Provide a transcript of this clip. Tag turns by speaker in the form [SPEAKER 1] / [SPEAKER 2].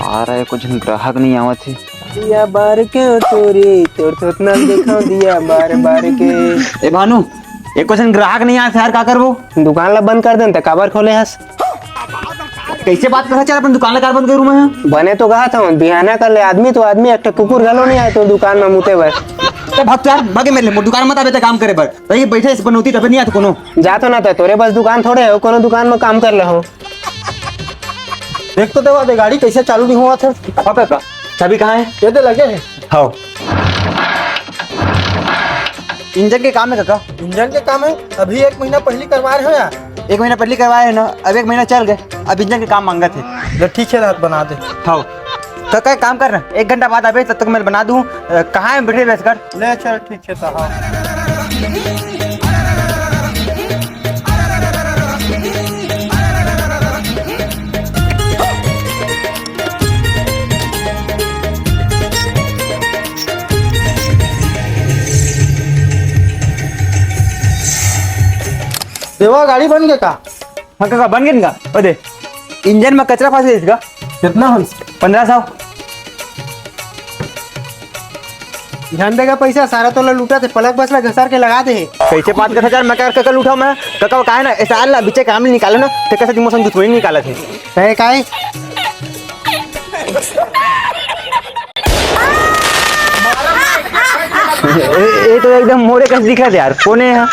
[SPEAKER 1] सारा है कुछ ग्राहक नहीं आवत है।
[SPEAKER 2] दिया बार के तोरी तोर थोतना देखो दिया बार बार के।
[SPEAKER 1] ए भानु एक क्वेश्चन ग्राहक नहीं आया यार, का करबो?
[SPEAKER 2] दुकान ला बंद कर देन त काबर खोले हस?
[SPEAKER 1] कैसे बात कर चल अपन दुकान ला कार बंद करूं मैं?
[SPEAKER 2] बने तो कहा था बिहाना कर ले आदमी तो आदमी एक कुकुर गलो नहीं आए तो दुकान में मुते बस।
[SPEAKER 1] तो भक्त यार भागे मेरे लिए दुकान मत आवे त काम करे बर भाई बैठे इस बनौती तब नहीं आत कोनो
[SPEAKER 2] जातो ना था तोरे बस दुकान थोड़े हो कोनो दुकान में काम कर ले हो।
[SPEAKER 3] देख तो देवा दे गाड़ी कैसे चालू नहीं हुआ था।
[SPEAKER 1] पापा का चाबी कहाँ है?
[SPEAKER 3] ये तो लगे हैं।
[SPEAKER 1] हाँ इंजन के काम है काका।
[SPEAKER 3] इंजन के काम है अभी 1 महीना पहले करवा रहे हो यार।
[SPEAKER 1] 1 महीना पहले करवाए है ना, अब 1 महीना चल गए, अब इंजन के काम मांगा थे।
[SPEAKER 3] ठीक है रात बना दे।
[SPEAKER 1] हाँ काका एक काम कर रहा 1 घंटा बाद आवे तब तक मैं बना दूँ। कहाँ है बैठे रह कर?
[SPEAKER 3] ले चल ठीक है तो हाँ। देवा गाड़ी बन गया का?
[SPEAKER 1] हाँ काका बन गया ना। अरे इंजन में कचरा फंस गया इसका।
[SPEAKER 3] कितना हम
[SPEAKER 1] 1500।
[SPEAKER 2] ध्यान देगा पैसा सारा तो लूटा थे पलक बस ला घसर के लगा दे।
[SPEAKER 1] कैसे बात कर यार, मैं काका उठाऊ मैं काका का है ना ऐसा अल्लाह बीचे काम नहीं निकाले ना तो कैसे दिमाग दुश्मनी निकाला थे
[SPEAKER 2] कहे काहे
[SPEAKER 1] ये तो एकदम मोरे का दिखा दे यार। कौन है यहाँ?